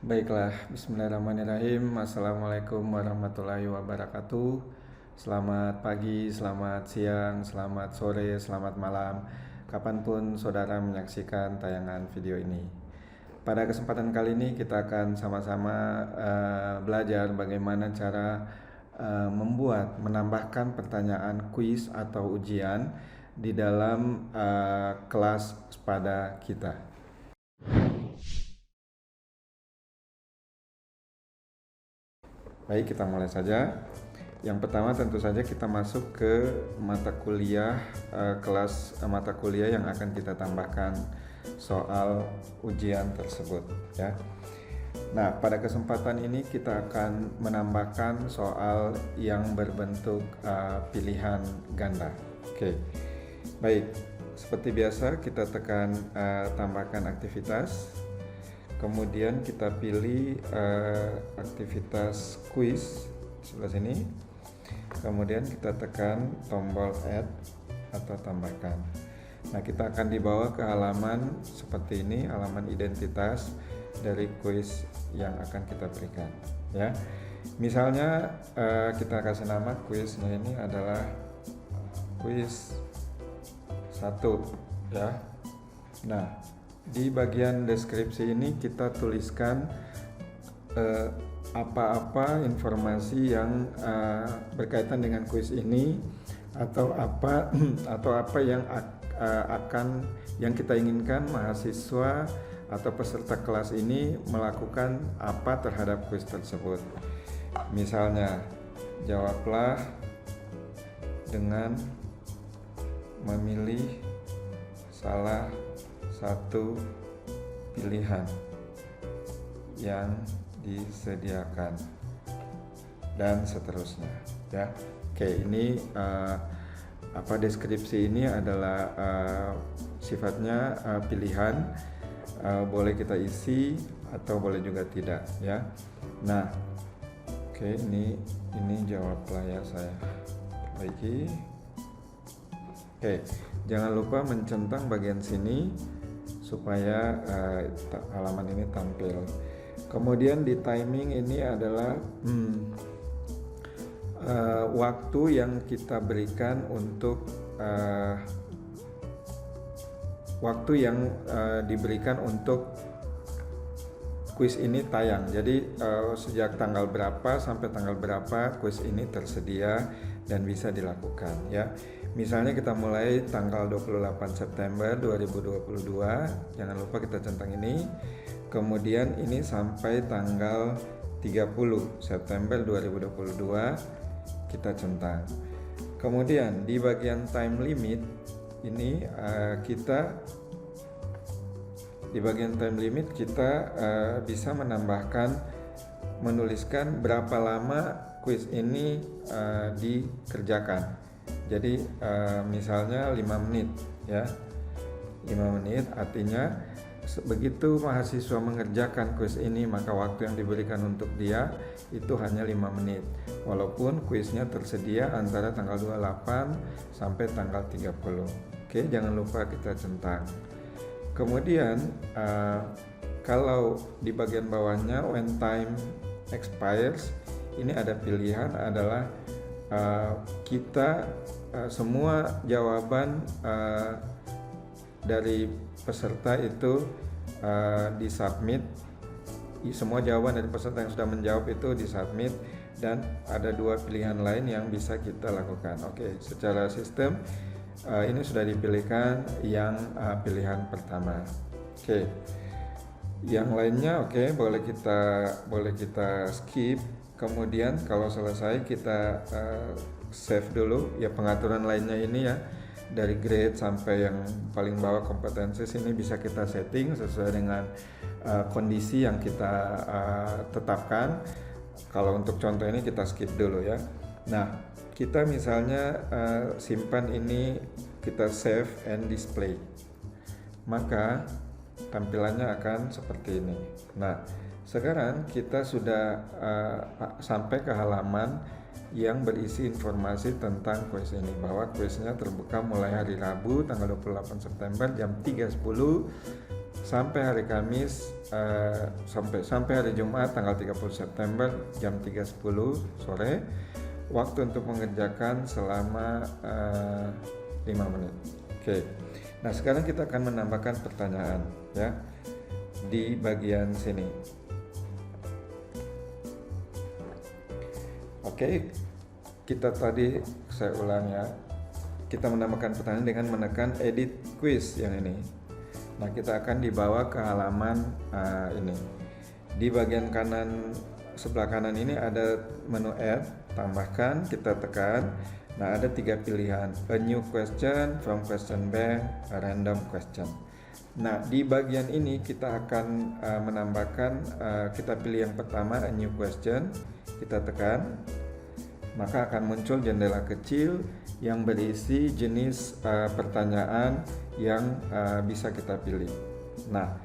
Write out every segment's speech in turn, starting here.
Baiklah, bismillahirrahmanirrahim. Assalamualaikum warahmatullahi wabarakatuh. Selamat pagi, selamat siang, selamat sore, selamat malam, kapanpun saudara menyaksikan tayangan video ini. Pada kesempatan kali ini kita akan sama-sama belajar bagaimana cara menambahkan pertanyaan kuis atau ujian di dalam kelas pada kita. Baik, kita mulai saja. Yang pertama tentu saja kita masuk ke mata kuliah, kelas mata kuliah yang akan kita tambahkan soal ujian tersebut ya. Nah, pada kesempatan ini kita akan menambahkan soal yang berbentuk pilihan ganda. Oke. Baik, seperti biasa kita tekan tambahkan aktivitas. Kemudian kita pilih aktivitas quiz sebelah sini. Kemudian kita tekan tombol add atau tambahkan. Nah, kita akan dibawa ke halaman seperti ini, halaman identitas dari quiz yang akan kita berikan ya. Misalnya kita kasih nama quiznya ini adalah quiz 1 ya. Nah, di bagian deskripsi ini kita tuliskan apa-apa informasi yang berkaitan dengan kuis ini atau apa yang yang kita inginkan mahasiswa atau peserta kelas ini melakukan apa terhadap kuis tersebut. Misalnya, jawablah dengan memilih salah satu pilihan yang disediakan dan seterusnya ya. Oke, ini deskripsi ini adalah sifatnya pilihan, boleh kita isi atau boleh juga tidak ya. Nah, oke, ini jawablah ya, saya perbaiki. Oke, jangan lupa mencentang bagian sini supaya halaman ini tampil. Kemudian di timing ini adalah waktu yang kita berikan untuk diberikan untuk kuis ini tayang. Jadi sejak tanggal berapa sampai tanggal berapa kuis ini tersedia dan bisa dilakukan ya. Misalnya kita mulai tanggal 28 September 2022, jangan lupa kita centang ini. Kemudian ini sampai tanggal 30 September 2022 kita centang. Kemudian di bagian time limit ini kita bisa menuliskan berapa lama kuis ini dikerjakan. Jadi misalnya 5 menit ya. 5 menit artinya begitu mahasiswa mengerjakan kuis ini, maka waktu yang diberikan untuk dia itu hanya 5 menit. Walaupun kuisnya tersedia antara tanggal 28 sampai tanggal 30. Oke, jangan lupa kita centang. Kemudian kalau di bagian bawahnya when time expires, ini ada pilihan adalah kita semua jawaban dari peserta itu disubmit. Semua jawaban dari peserta yang sudah menjawab itu disubmit, dan ada 2 pilihan lain yang bisa kita lakukan. Oke, secara sistem ini sudah dipilihkan yang pilihan pertama. Oke, yang lainnya boleh kita skip. Kemudian kalau selesai kita save dulu ya. Pengaturan lainnya ini ya, dari grade sampai yang paling bawah kompetensi ini bisa kita setting sesuai dengan kondisi yang kita tetapkan. Kalau untuk contoh ini kita skip dulu ya. Nah, kita misalnya simpan ini, kita save and display, maka tampilannya akan seperti ini. Nah, sekarang kita sudah sampai ke halaman yang berisi informasi tentang kuis ini, bahwa kuisnya terbuka mulai hari Rabu tanggal 28 September jam 3.10 sampai hari Kamis sampai hari Jumat tanggal 30 September jam 3.10 sore. Waktu untuk mengerjakan selama 5 menit. Oke. Nah, sekarang kita akan menambahkan pertanyaan ya di bagian sini. Oke. Saya ulang ya. Kita menambahkan pertanyaan dengan menekan edit quiz yang ini. Nah, kita akan dibawa ke halaman ini. Di bagian kanan, sebelah kanan ini ada menu add, tambahkan, kita tekan. Nah, ada 3 pilihan, a new question, from question bank, a random question. Nah, di bagian ini kita akan menambahkan, kita pilih yang pertama, a new question, kita tekan. Maka akan muncul jendela kecil yang berisi jenis pertanyaan yang bisa kita pilih. Nah,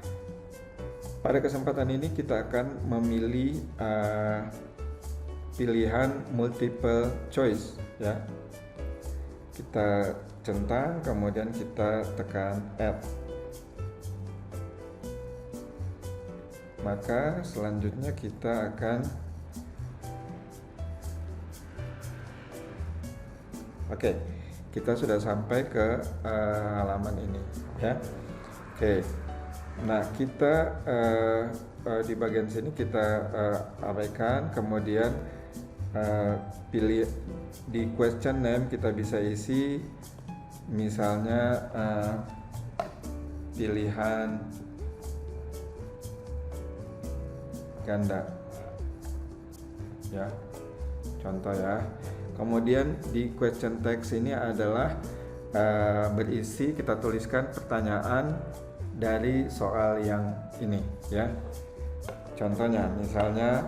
pada kesempatan ini kita akan memilih pilihan multiple choice ya. Kita centang, kemudian kita tekan add. Maka selanjutnya kita akan kita sudah sampai ke halaman ini ya. Nah, kita di bagian sini kita abaikan, kemudian pilih di question name, kita bisa isi misalnya pilihan ganda ya, contoh ya. Kemudian di question text ini adalah berisi, kita tuliskan pertanyaan dari soal yang ini ya. Contohnya misalnya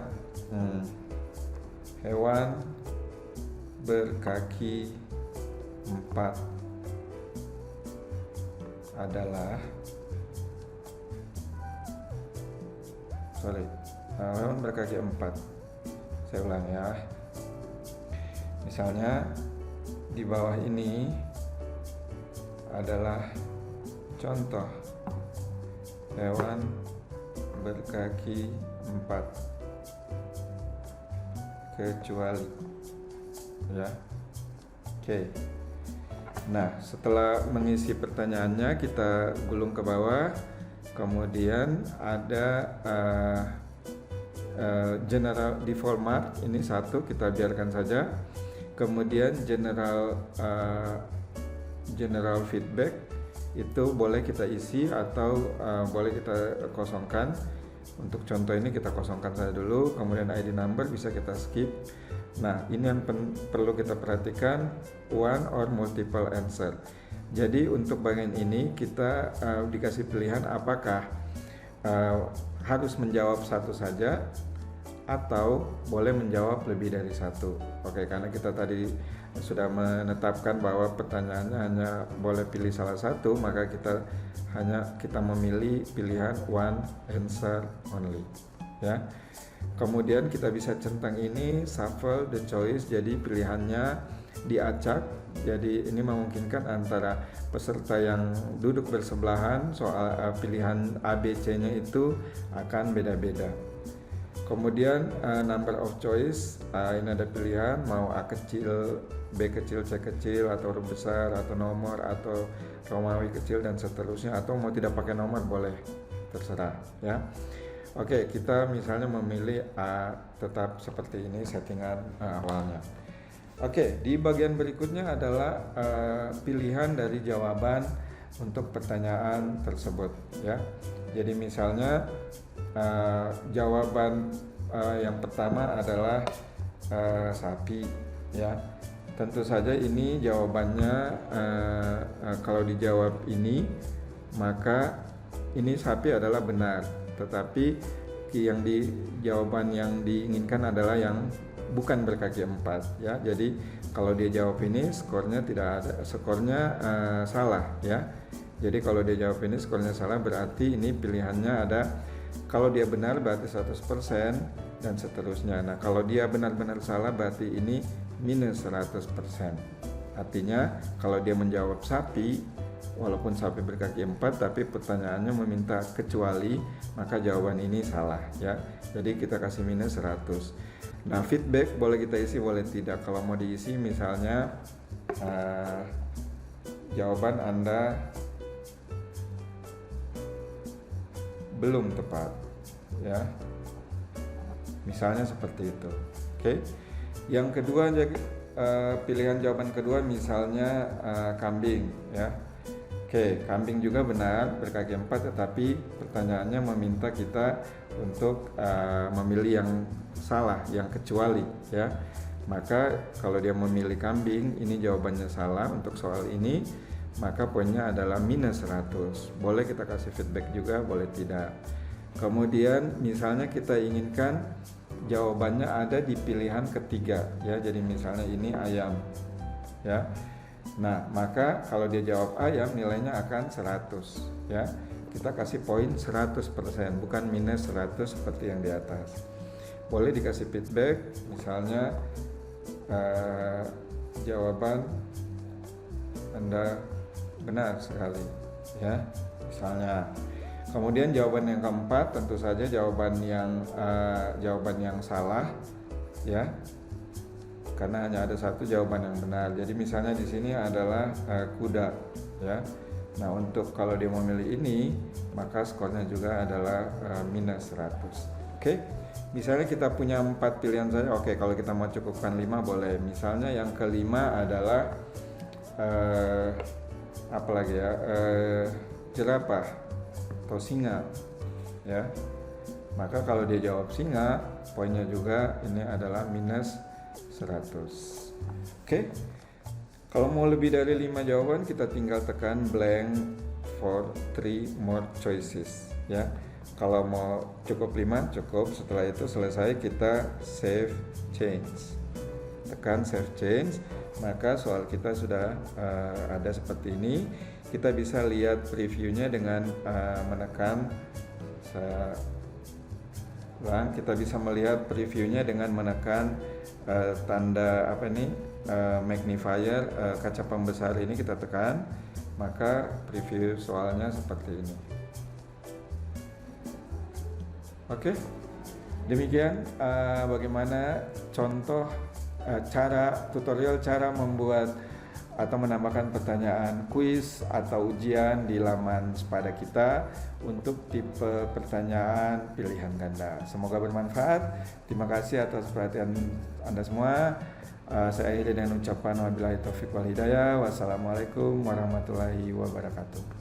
hewan berkaki 4 adalah hewan berkaki 4. Saya ulang ya. Misalnya di bawah ini adalah contoh hewan berkaki 4 kecuali ya. Nah, setelah mengisi pertanyaannya kita gulung ke bawah, kemudian ada general di format ini satu, kita biarkan saja. Kemudian general feedback itu boleh kita isi atau boleh kita kosongkan. Untuk contoh ini kita kosongkan saja dulu. Kemudian ID number bisa kita skip. Nah, ini yang perlu kita perhatikan, one or multiple answer. Jadi untuk bagian ini kita dikasih pilihan apakah harus menjawab satu saja atau boleh menjawab lebih dari satu. Oke, karena kita tadi sudah menetapkan bahwa pertanyaannya hanya boleh pilih salah satu, maka kita memilih pilihan one answer only ya. Kemudian kita bisa centang ini shuffle the choice, jadi pilihannya diacak. Jadi ini memungkinkan antara peserta yang duduk bersebelahan, soal pilihan A, B, C-nya itu akan beda-beda. Kemudian number of choice, ini ada pilihan mau A kecil, B kecil, C kecil, atau huruf besar, atau nomor, atau Romawi kecil dan seterusnya, atau mau tidak pakai nomor boleh, terserah ya. Oke, kita misalnya memilih A, tetap seperti ini settingan awalnya. Oke, di bagian berikutnya adalah pilihan dari jawaban untuk pertanyaan tersebut ya. Jadi misalnya jawaban yang pertama adalah sapi ya. Tentu saja ini jawabannya kalau dijawab ini, maka ini sapi adalah benar. Tetapi jawaban yang diinginkan adalah yang bukan berkaki 4 ya. Jadi kalau dia jawab ini skornya tidak ada, skornya salah ya. Jadi kalau dia jawab ini skornya salah, berarti ini pilihannya ada, kalau dia benar berarti 100% dan seterusnya. Nah, kalau dia benar-benar salah berarti ini minus 100%. Artinya kalau dia menjawab sapi, walaupun sapi berkaki 4 tapi pertanyaannya meminta kecuali, maka jawaban ini salah ya. Jadi kita kasih minus 100. Nah, feedback boleh kita isi boleh tidak. Kalau mau diisi misalnya jawaban Anda belum tepat ya. Misalnya seperti itu. Oke. Yang kedua, pilihan jawaban kedua misalnya kambing ya. Oke, kambing juga benar berkaki 4, tetapi pertanyaannya meminta kita untuk memilih yang salah, yang kecuali ya. Maka kalau dia memilih kambing, ini jawabannya salah untuk soal ini, maka poinnya adalah minus 100. Boleh kita kasih feedback juga, boleh tidak. Kemudian misalnya kita inginkan jawabannya ada di pilihan ketiga ya. Jadi misalnya ini ayam ya. Nah, maka kalau dia jawab ayam nilainya akan 100 ya. Kita kasih poin 100%, bukan minus 100 seperti yang di atas. Boleh dikasih feedback, misalnya jawaban Anda benar sekali ya, misalnya. Kemudian jawaban yang keempat tentu saja jawaban yang salah ya. Karena hanya ada satu jawaban yang benar. Jadi misalnya di sini adalah kuda ya. Nah, untuk kalau dia memilih ini, maka skornya juga adalah minus 100. Oke. Misalnya kita punya 4 pilihan saja. Oke, kalau kita mau cukupkan 5 boleh. Misalnya yang kelima adalah apa lagi ya? Jerapah atau singa ya. Maka kalau dia jawab singa, poinnya juga ini adalah minus 100. Oke. Kalau mau lebih dari 5 jawaban, kita tinggal tekan blank for 3 more choices ya. Kalau mau cukup 5, cukup. Setelah itu selesai, kita save change. Tekan save change, maka soal kita sudah ada seperti ini. Kita bisa lihat previewnya dengan menekan kita bisa melihat previewnya dengan menekan tanda magnifier, kaca pembesar ini kita tekan, maka preview soalnya seperti ini. Oke, demikian bagaimana contoh tutorial cara membuat atau menambahkan pertanyaan kuis atau ujian di laman Sepada kita untuk tipe pertanyaan pilihan ganda. Semoga bermanfaat. Terima kasih atas perhatian Anda semua. Saya akhiri dengan ucapan wabillahi taufiq wal hidayah. Wassalamualaikum warahmatullahi wabarakatuh.